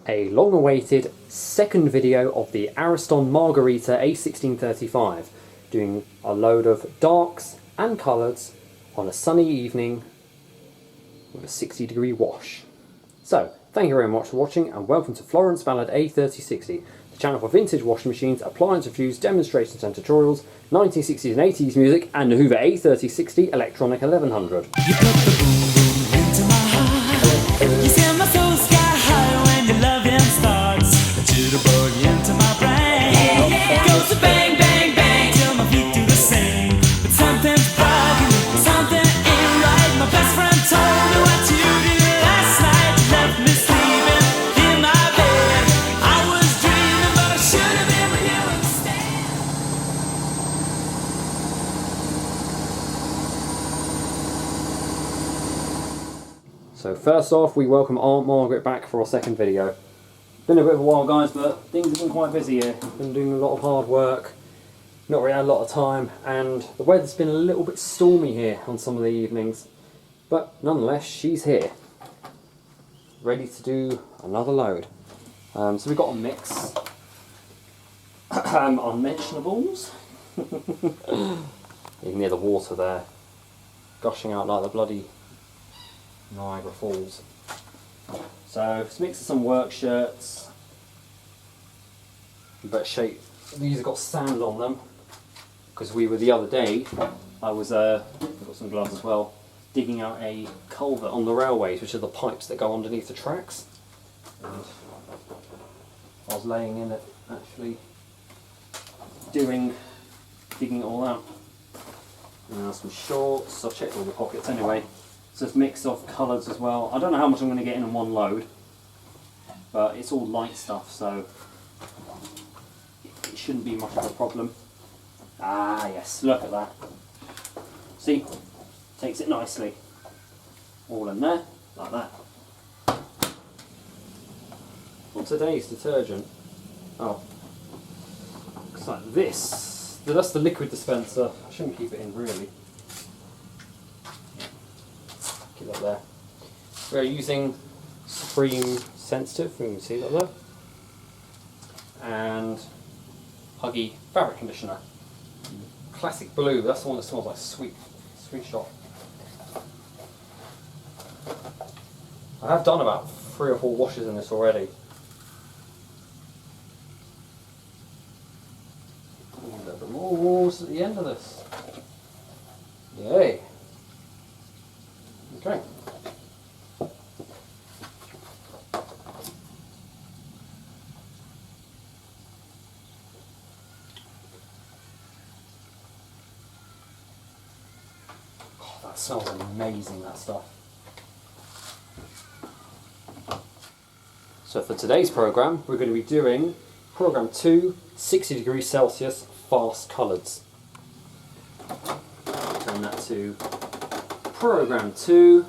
a long-awaited second video of the Ariston Margherita A1635, doing a load of darks and coloureds on a sunny evening with a 60-degree wash. So, thank you very much for watching and welcome to Florence Ballard A3060, the channel for vintage washing machines, appliance reviews, demonstrations and tutorials, 1960s and 80s music, and the Hoover A3060 Electronic 1100. You put the boom boom into my heart. You send my soul sky high when your loving starts. A jitterbug into my brain. Goes to bang bang bang till my feet do the same. But something's bugging, something ain't right. My best friend told me what you did last night. You left me sleeping in my bed. I was dreaming, but I should have been with you instead. So first off, we welcome Aunt Margaret back for our second video. Been a bit of a while, guys, but things have been quite busy here. Been doing a lot of hard work, not really had a lot of time, and the weather's been a little bit stormy here on some of the evenings. But nonetheless, she's here, ready to do another load. So we've got a mix. Unmentionables. You can hear the water there, gushing out like the bloody Niagara Falls. So it's a mix of some work shirts. In better shape. These have got sand on them because we were the other day. I was I've got some gloves as well, digging out a culvert on the railways, which are the pipes that go underneath the tracks. And I was laying in it, actually digging it all out. Now some shorts. I've checked all the pockets anyway. So it's a mix of colours as well. I don't know how much I'm going to get in one load, but it's all light stuff, so it shouldn't be much of a problem. Ah yes, look at that. See, takes it nicely. All in there, like that. For today's detergent, oh, looks like this. That's the liquid dispenser. I shouldn't keep it in really. Keep that there. We're using Supreme Sensitive, you can see that there, and Huggy fabric conditioner, classic blue. That's the one that smells like sweet shot. I have done about 3 or 4 washes in this already. A little bit more walls at the end of this. Yay! Okay. Oh, that smells amazing, that stuff. So for today's program, we're going to be doing program 2, 60 degrees Celsius fast coloureds. Turn that to program 2.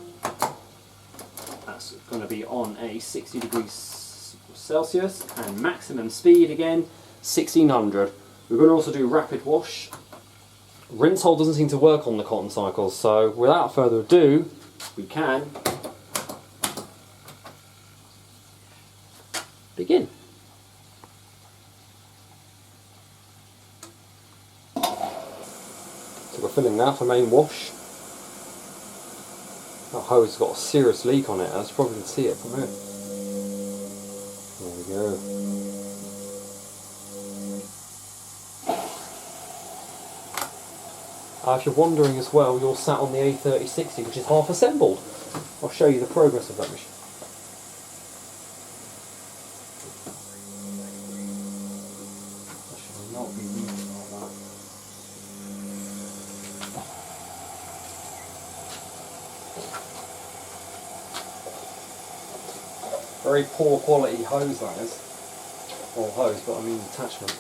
That's going to be on a 60 degrees Celsius and maximum speed again 1600. We're going to also do rapid wash. Rinse hole doesn't seem to work on the cotton cycles, so without further ado, we can begin. So we're filling now for main wash. That hose has got a serious leak on it, as you probably can see it from here. There we go. If you're wondering as well, you're sat on the A3060, which is half assembled. I'll show you the progress of that machine. That should not be moving like that. Very poor quality hose that is. Well, hose, but I mean attachment.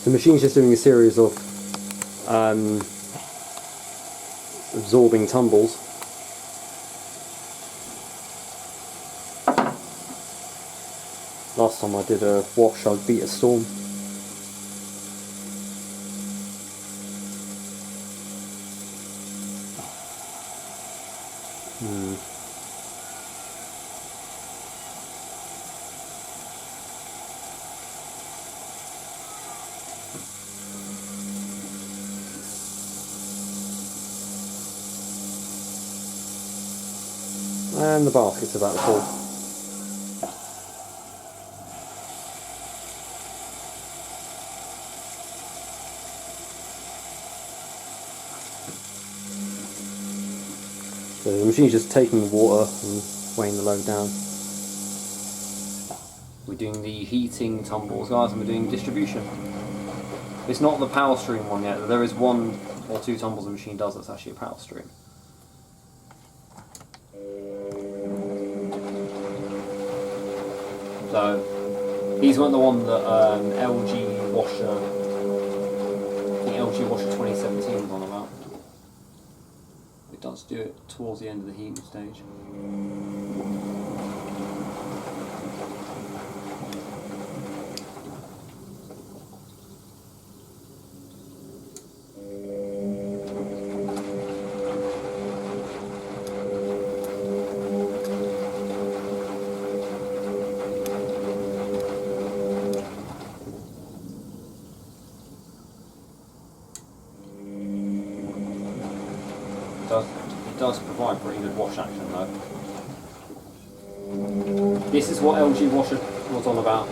The machine's just doing a series of absorbing tumbles. Last time I did a wash, I beat a storm. And the basket's about full. So the machine's just taking the water and weighing the load down. We're doing the heating tumbles, guys, and we're doing distribution. It's not the power stream one yet. There is 1 or 2 tumbles the machine does that's actually a power stream. So these weren't the one that LG washer, I think LG washer 2017 was on about. It does do it towards the end of the heating stage. It does provide pretty good wash action though. This is what LG washer was on about.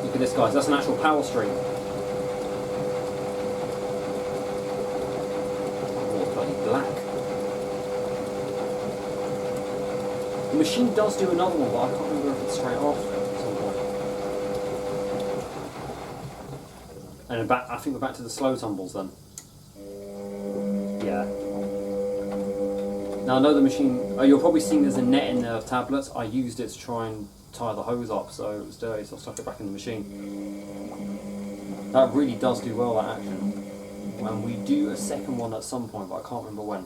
Look at this, guys, that's an actual power stream. Oh, it's bloody black. The machine does do another one, but I can't remember if it's straight after at some point. And I think we're back to the slow tumbles then. Yeah. Now I know the machine, you're probably seeing there's a net in there of tablets. I used it to try and tie the hose up, so it was dirty, so I stuck it back in the machine. That really does do well, that action. And we do a second one at some point, but I can't remember when.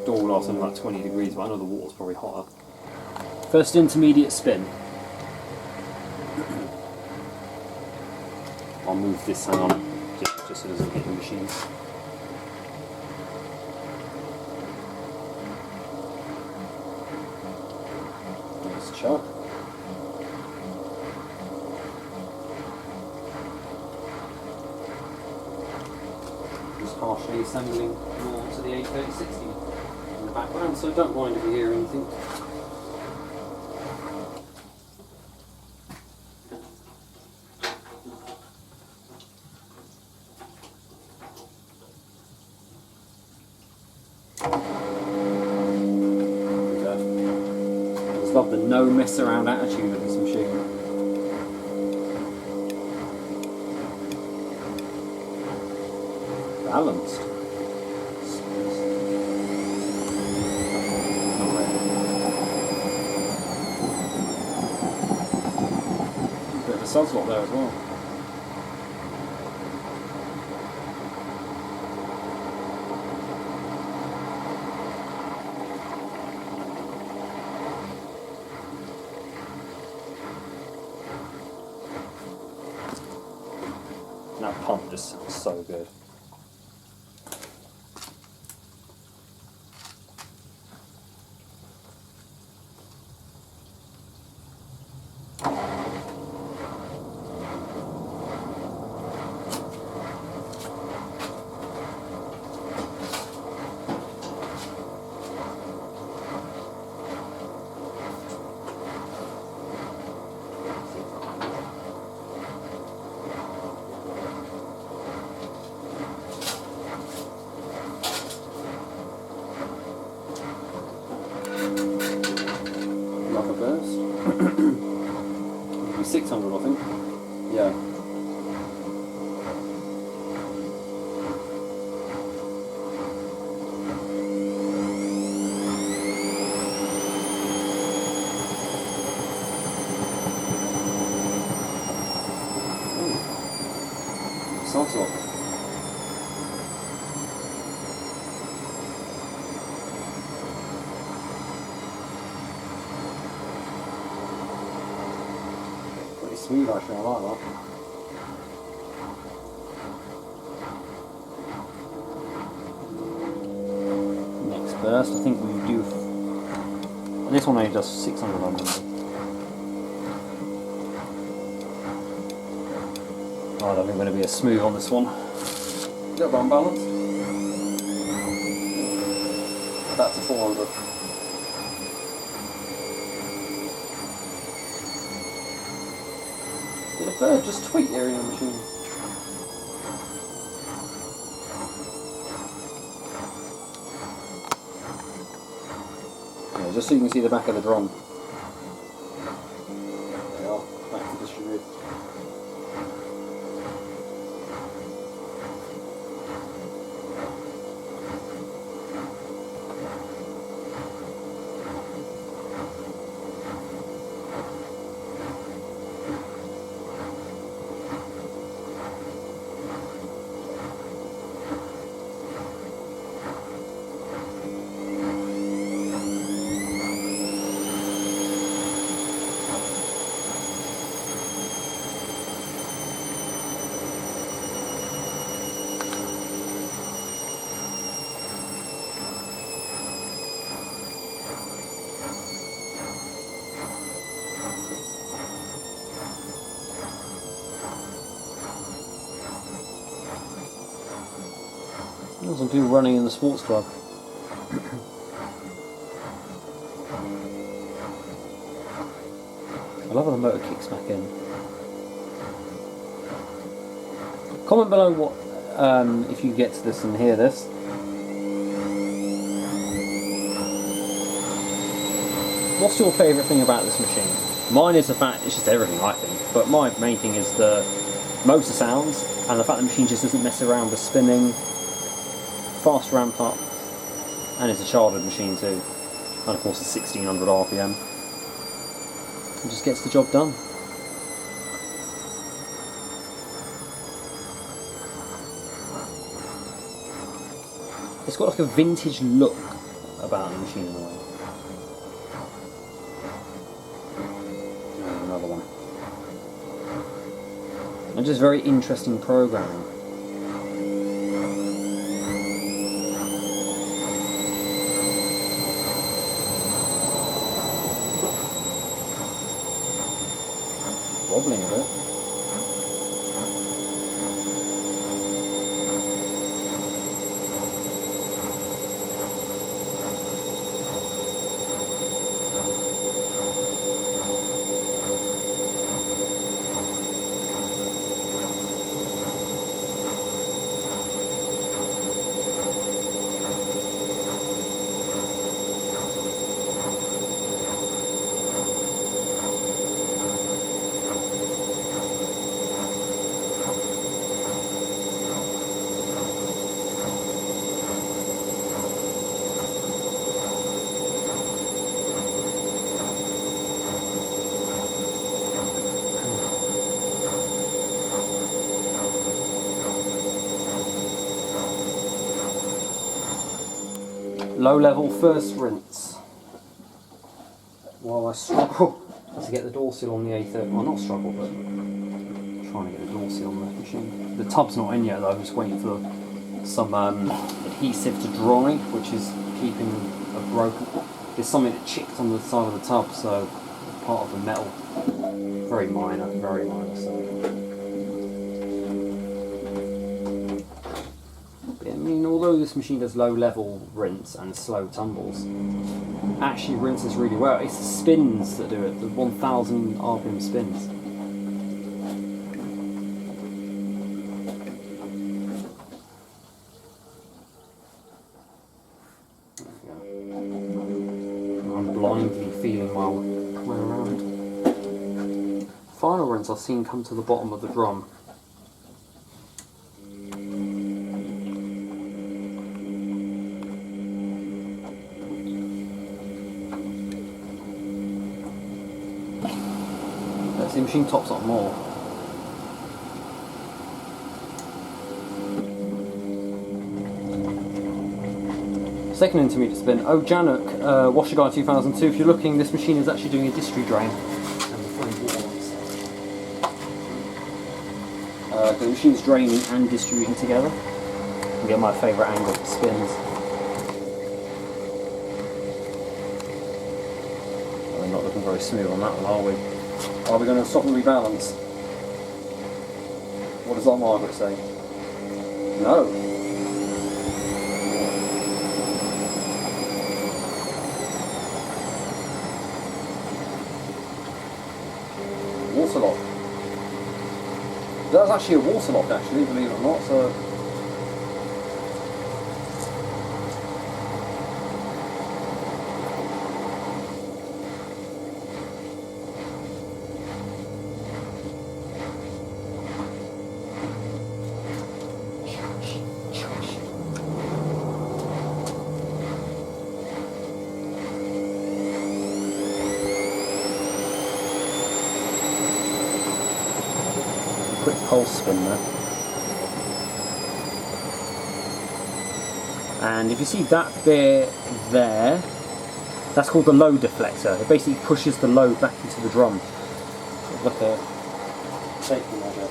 Door will last in about 20 degrees, but I know the water's probably hotter. First intermediate spin. I'll move this hang on, just so it doesn't hit the machine. Nice chuck. Just partially assembling more to the A1660 in the background, so don't mind if you hear anything. Love the no mess around attitude of this machine. Balanced. Bit of a sudswap there as well. That pump just sounds so good. Like a burst. 600, I think. Yeah. Sounds like. Smooth actually, I like that. Next burst, I think we do. This one only does 600 on them. Oh, I don't think we're going to be as smooth on this one. little unbalanced. Back to 400. Did a bird just tweet there in the machine? Yeah, just so you can see the back of the drum. There they are, back to distribute. There's some people running in the sports club. I love when the motor kicks back in. Comment below what, if you get to this and hear this. What's your favourite thing about this machine? Mine is the fact, it's just everything I think, but my main thing is the motor sounds and the fact the machine just doesn't mess around with spinning. Fast ramp up, and it's a sharded machine too, and of course it's 1600 RPM. It just gets the job done. It's got like a vintage look about the machine in a way. Another one. And just very interesting programming. Wobbling a bit. Low level first rinse. While I struggle to get the door seal on the A30, well not struggle, but trying to get the door seal on the machine. The tub's not in yet though, I'm just waiting for some adhesive to dry, which is keeping a broken... There's something that chipped on the side of the tub, so part of the metal. Very minor, so... I mean, although this machine does low level rinse and slow tumbles, actually rinses really well. It's the spins that do it, the 1000 RPM spins. I'm blindly feeling my way around. Final rinse I've seen come to the bottom of the drum. The machine tops up more. Second intermediate spin. Oh, Januk, Washer Guy 2002. If you're looking, this machine is actually doing a distillery drain. And the front walls. The machine's draining and distributing together. You get my favourite angle for spins. We're not looking very smooth on that one, are we? Are we going to stop and rebalance? What does our Margaret say? No. Water lock. That was actually a water lock, actually, believe it or not. So. Quick pulse spin there. And if you see that bit there, that's called the load deflector. It basically pushes the load back into the drum. Like a safety measure.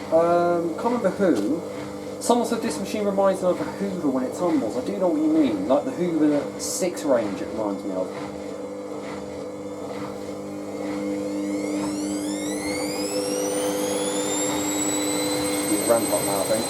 Can't remember who. Someone said this machine reminds them of a Hoover when it tumbles. I do know what you mean. Like the Hoover 6 range it reminds me of. Ramp up now, I think.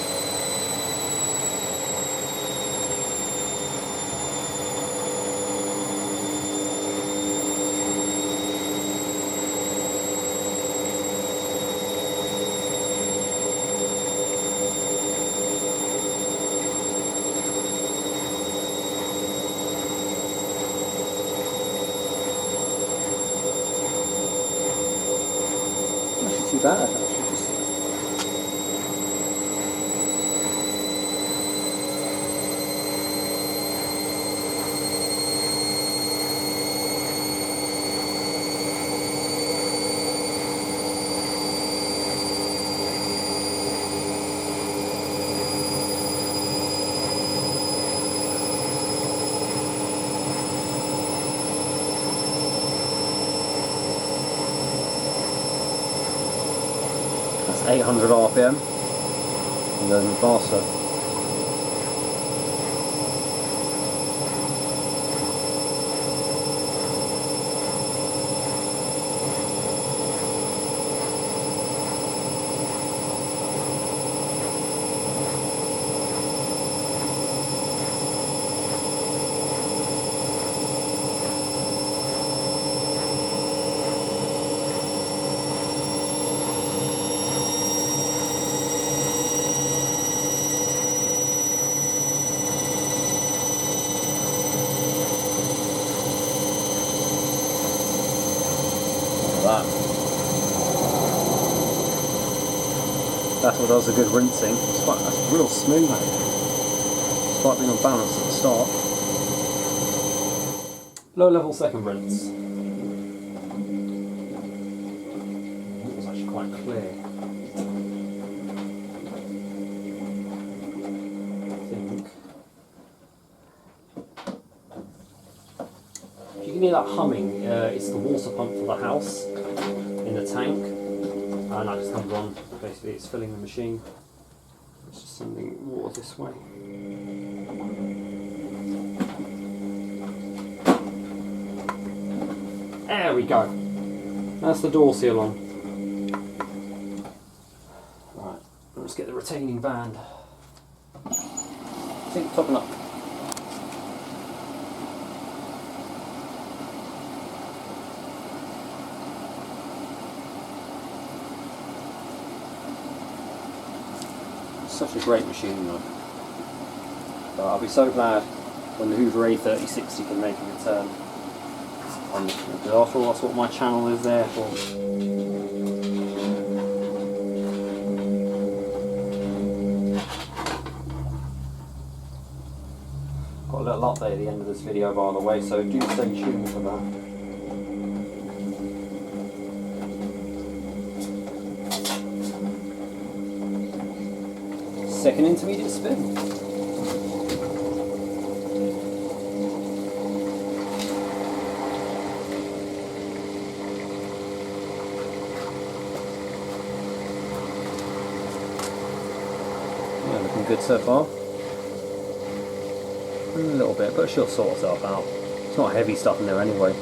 Not too bad, actually. That's 800 RPM, and then faster. That's what does a good rinsing. That's real smooth, despite being unbalanced at the start. Low level second rinse. It was actually quite clear. I think. If you can hear that humming, it's the water pump for the house in the tank. And that just comes on. Basically, it's filling the machine. It's just sending water this way. There we go. That's the door seal on. Right, let's get the retaining band. I think topping up. Such a great machine though. But I'll be so glad when the Hoover A3060 can make a return. Because after all, that's what my channel is there for. Got a little update at the end of this video, by the way, so do stay tuned for that. Second intermediate spin. Yeah, looking good so far. A little bit, but she'll sort herself out. It's not heavy stuff in there anyway.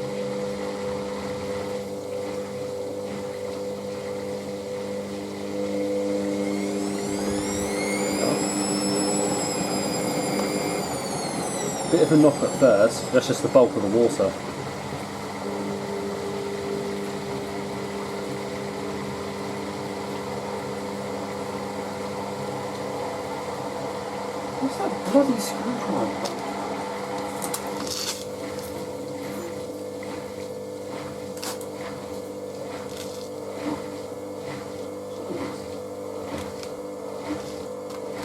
Bit of a knock at first, that's just the bulk of the water. What's that bloody screwdriver?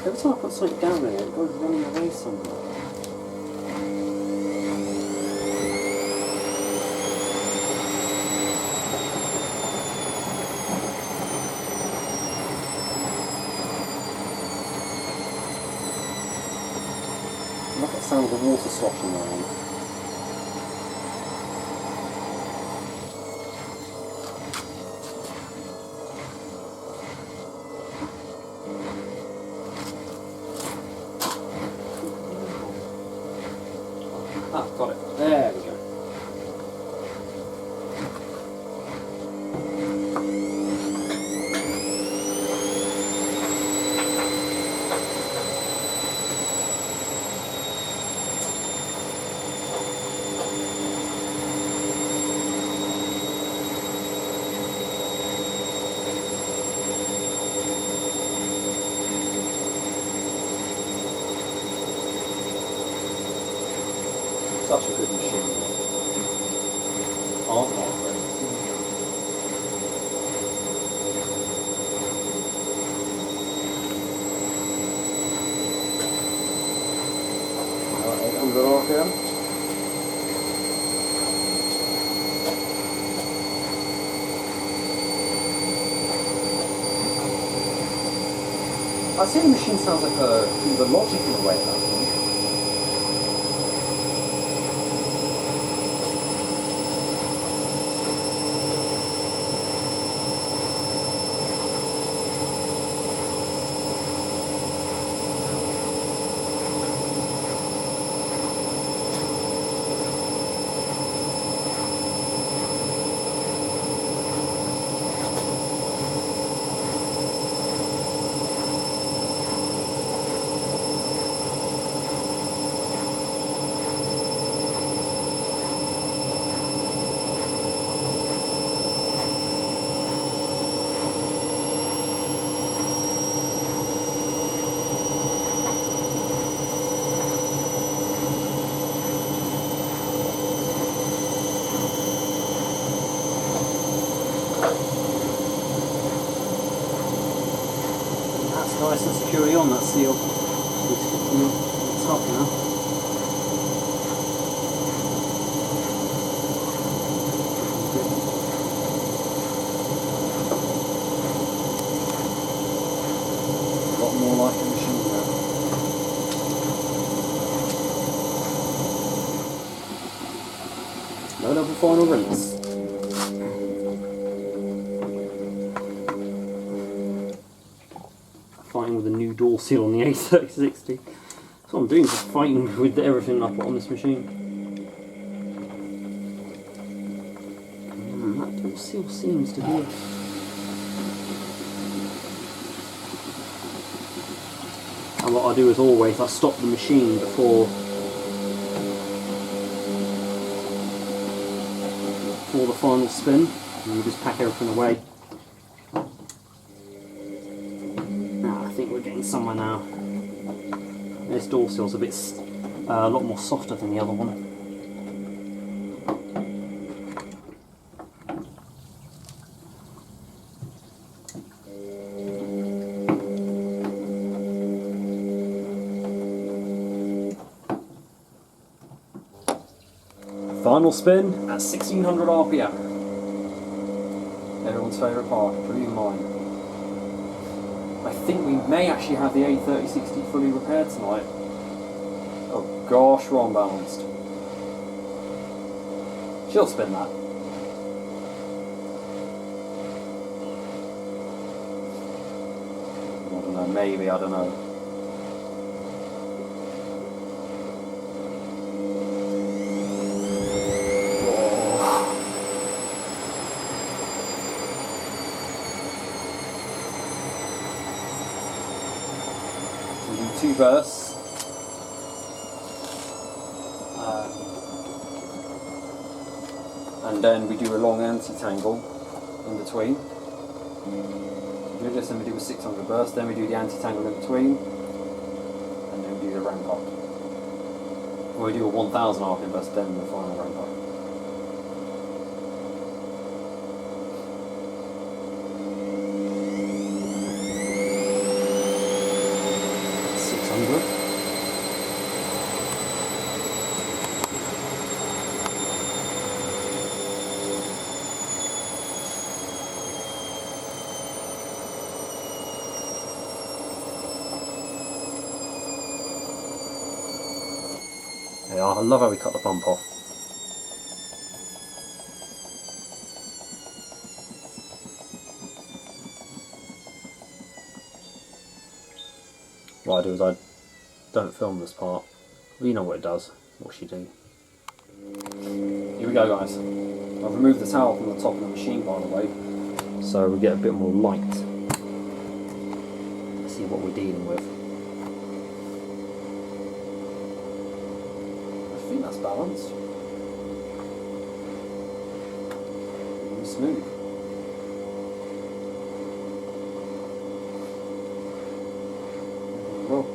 Every time I put something down in it, it goes running away somewhere. I like the sound of the water sloshing around. Ah, got it. There we go. Such a good machine. Aren't they? Alright, 800 RPM. I see the machine sounds like a Hoover Logic in a way, I think. Nice and securely on that seal. It's on the top now. A lot more like a machine now. Load up a final release. Fighting with a new door seal on the A1630. That's what I'm doing, just fighting with everything I put on this machine. That door seal seems to be... And what I do as always, I stop the machine before the final spin, and you just pack everything away. I think we're getting somewhere now. This door seal's a lot more softer than the other one. Final spin at 1600 RPM. Everyone's favourite part, including mine. I think we may actually have the A3060 fully repaired tonight. Oh gosh, we're unbalanced. She'll spin that. I don't know, maybe, I don't know. Two bursts. and then we do a long anti-tangle in between. We do this, then we do a 600 burst, then we do the anti-tangle in between, and then we do the rampart. Or we do a 1000 RPM burst, then the final rampart. Yeah, I love how we cut the bump off. What I do is I don't film this part. Well, you know what it does. What she do. Here we go, guys. I've removed the towel from the top of the machine, by the way, so we get a bit more light. Let's see what we're dealing with. I think that's balanced. Really smooth. Well.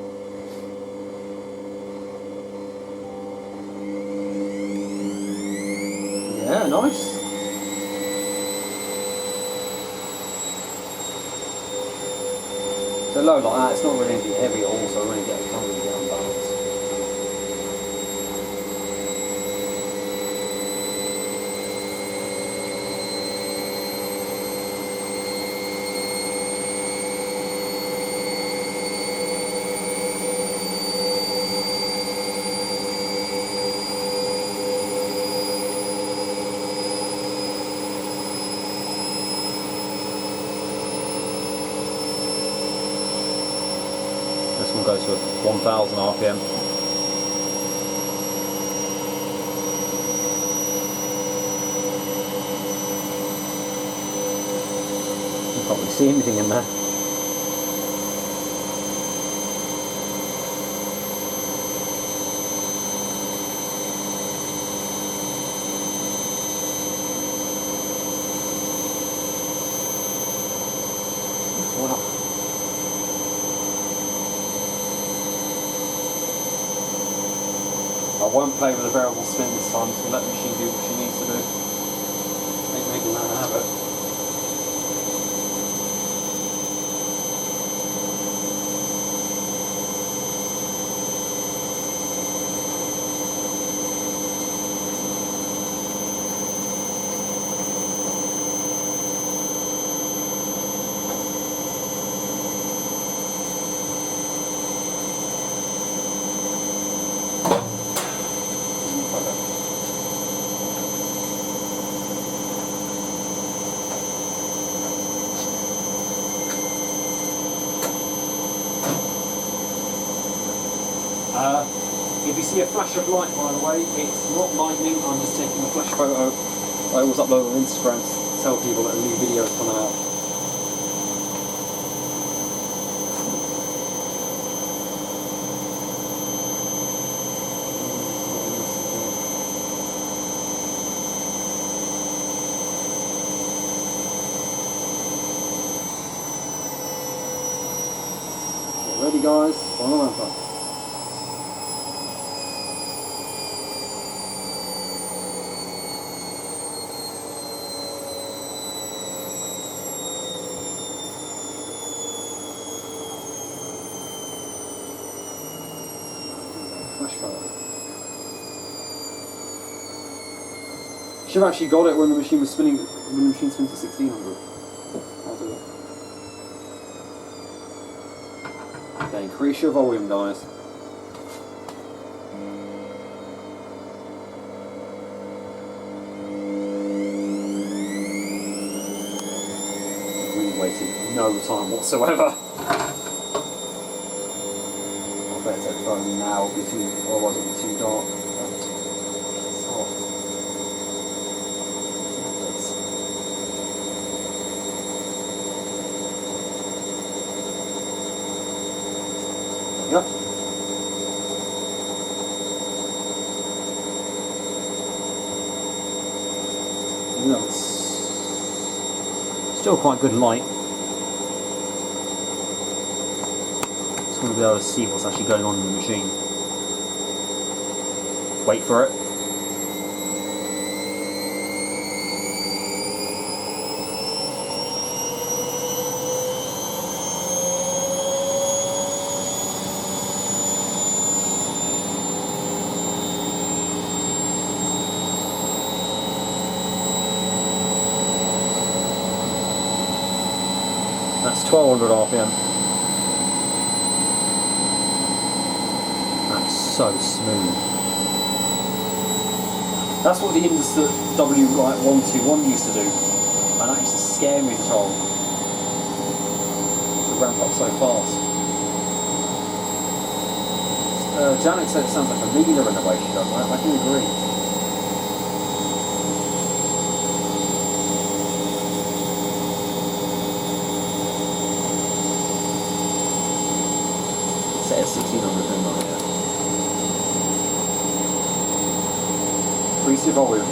Yeah, nice. So low like that, it's not really going to be heavy at all, so I really can't really get unbalanced. This one goes to 1000 RPM. You can't really see anything in there. Wow. I won't play with a variable spin this time, so let the machine do what she needs to do. Making that a habit. If you see a flash of light, by the way, it's not lightning, I'm just taking a flash photo. I always upload on Instagram to tell people that a new video is coming out. Get ready, guys, final ramp. Should have actually got it when the machine was spinning, when the machine spins to 1600. I'll do it. Okay, increase your volume, guys. Really wasted no time whatsoever. I'll better take the phone now, otherwise it'll be too dark. Yeah. Still quite good light. Just want to be able to see what's actually going on in the machine. Wait for it. That's 1200 RPM. That's so smooth. That's what the Indus W121 used to do, and that used to scare me to try to ramp up so fast. Janet said it sounds like a Miele in the way she does. I can agree. Set at 1600 in my Increase your volume.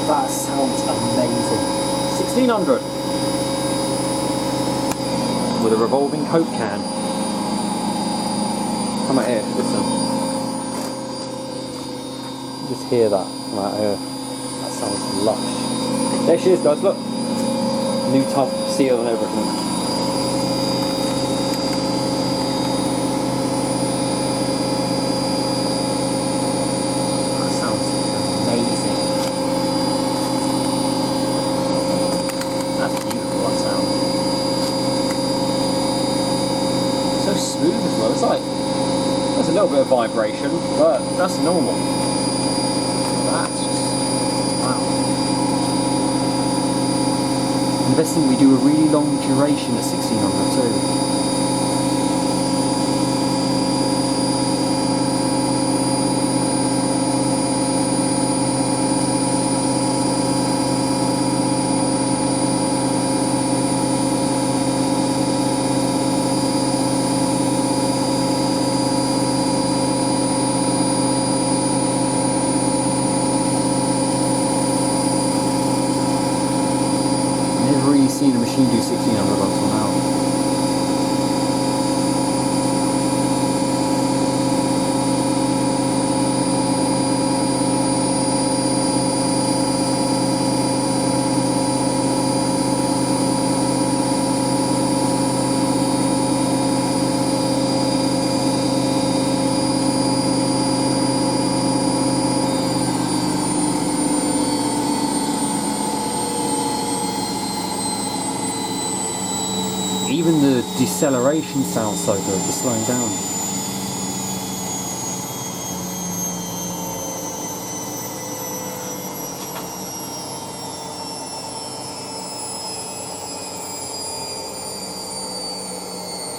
That sounds amazing. 1600 with a revolving Coke can. Come out here, listen. Just hear that right here. That sounds lush. There she is, guys. Look, new tub, seal and everything. That sounds amazing. That's beautiful, that sound. So smooth as well. It's like, there's a little bit of vibration, but that's normal. That's just, wow. Investing, we do a really long duration at 1600 too. Seen a machine do 1600 bucks on now. Even the deceleration sounds so good, the slowing down.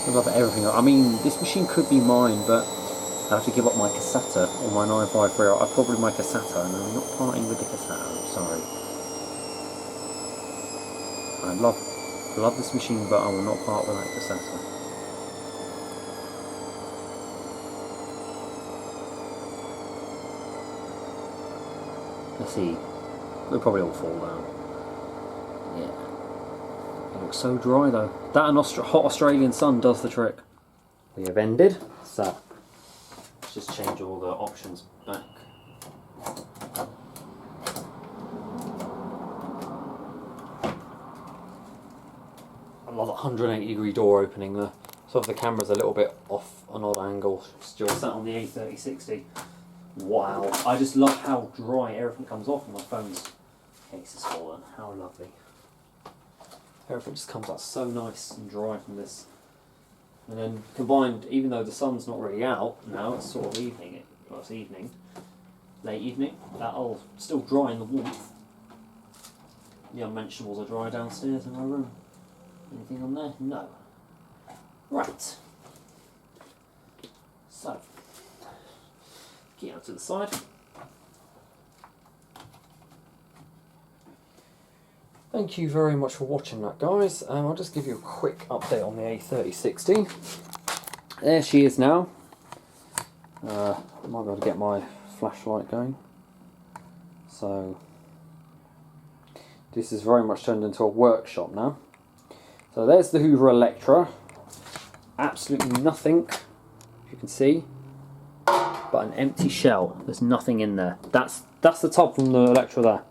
I love everything. I mean, this machine could be mine, but I have to give up my Cassetta or my 953. I probably my Cassetta, and I'm not parting with the Cassetta, I'm sorry. I love this machine, but I will not part with that Cassetta. Let's see. They'll probably all fall down. Yeah. It looks so dry though. That and hot Australian sun does the trick. We have ended. So let's just change all the options back. I love that 180-degree door opening there. So if the camera's a little bit off an odd angle, still sat on the A3060. Wow, I just love how dry everything comes off, and my phone's case is fallen. How lovely. Everything just comes out so nice and dry from this. And then combined, even though the sun's not really out now, it's sort of evening, well, it's evening, late evening, that'll still dry in the warmth. The unmentionables are dry downstairs in my room. Anything on there? No. Right. So, key out to the side. Thank you very much for watching that, guys. I'll just give you a quick update on the A3060. There she is now. I might be able to get my flashlight going. So, this is very much turned into a workshop now. So there's the Hoover Electra. Absolutely nothing, you can see, but an empty shell. There's nothing in there. That's the tub from the Electra there.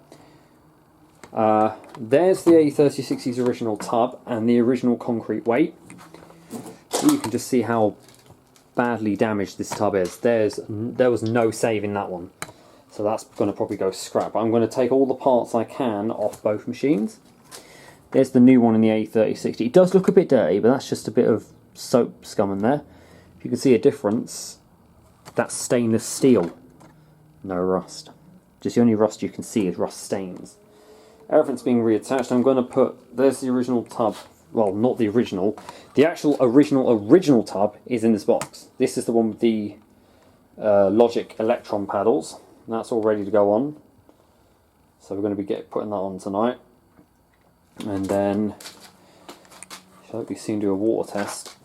There's the A3060's original tub and the original concrete weight. You can just see how badly damaged this tub is. There was no saving that one, so that's going to probably go scrap. I'm going to take all the parts I can off both machines. There's the new one in the A3060. It does look a bit dirty, but that's just a bit of soap scum in there. If you can see a difference, that's stainless steel, no rust. Just the only rust you can see is rust stains. Everything's being reattached. I'm going to put, there's the original tub, well, not the original, the actual original tub is in this box. This is the one with the Logic Electron paddles. That's all ready to go on. So we're going to be putting that on tonight. And then, I hope we soon do a water test.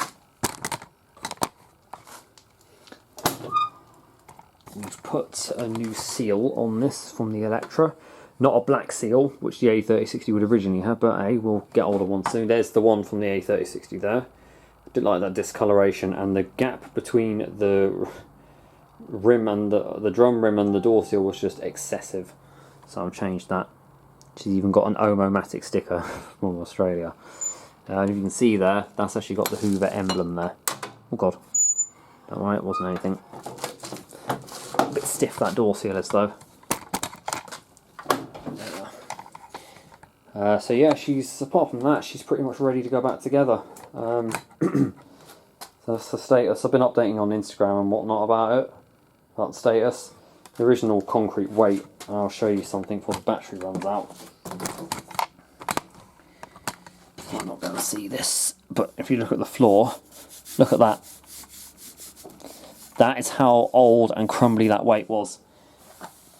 We've put a new seal on this from the Electra. Not a black seal, which the A3060 would originally have, but hey, we'll get older one soon. There's the one from the A3060 there. I did like that discoloration, and the gap between the rim and the drum rim and the door seal was just excessive. So I've changed that. She's even got an Omomatic sticker from Australia. And if you can see there, that's actually got the Hoover emblem there. Oh god. Don't worry, it wasn't anything. A bit stiff that door seal is though. So yeah, apart from that, she's pretty much ready to go back together. So that's the status. I've been updating on Instagram and whatnot about the status. The original concrete weight, and I'll show you something before the battery runs out. You're not going to see this, but if you look at the floor, look at that. That is how old and crumbly that weight was.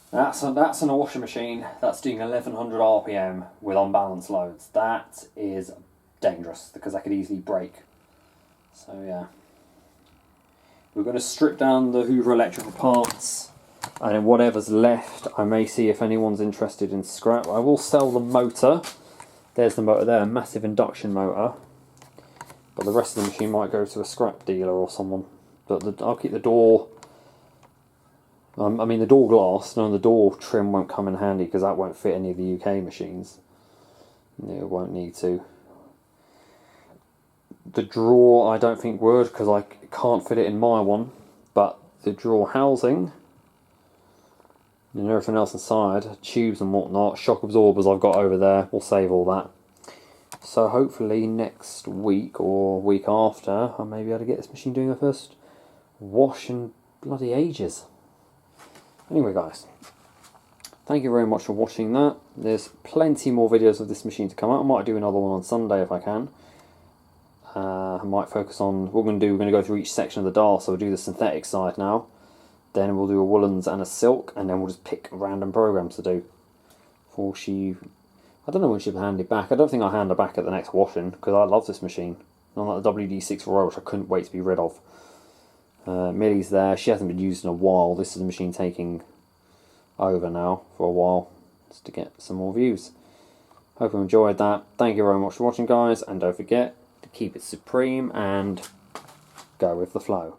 That's in a washing machine that's doing 1100 RPM with unbalanced loads. That is dangerous because that could easily break. So yeah, we're going to strip down the Hoover electrical parts, and then whatever's left, I may see if anyone's interested in scrap. I will sell the motor. There's the motor there, a massive induction motor. But the rest of the machine might go to a scrap dealer or someone. But I'll keep the door. I mean the door glass, no, the door trim won't come in handy because that won't fit any of the UK machines. It won't need to. The drawer I don't think would because I can't fit it in my one, but the drawer housing and everything else inside, tubes and whatnot, shock absorbers I've got over there, will save all that. So hopefully next week or week after I may be able to get this machine doing her first wash in bloody ages. Anyway guys, thank you very much for watching that. There's plenty more videos of this machine to come out. I might do another one on Sunday if I can. I might focus on what we're going to go through each section of the dial. So we'll do the synthetic side now, then we'll do a woolens and a silk, and then we'll just pick random programs to do. I don't know when she'll hand it back. I don't think I'll hand her back at the next washing because I love this machine. Unlike the WD6 Royal, which I couldn't wait to be rid of. Millie's there. She hasn't been used in a while. This is the machine taking over now for a while, just to get some more views. Hope you enjoyed that. Thank you very much for watching, guys, and don't forget to keep it supreme and go with the flow.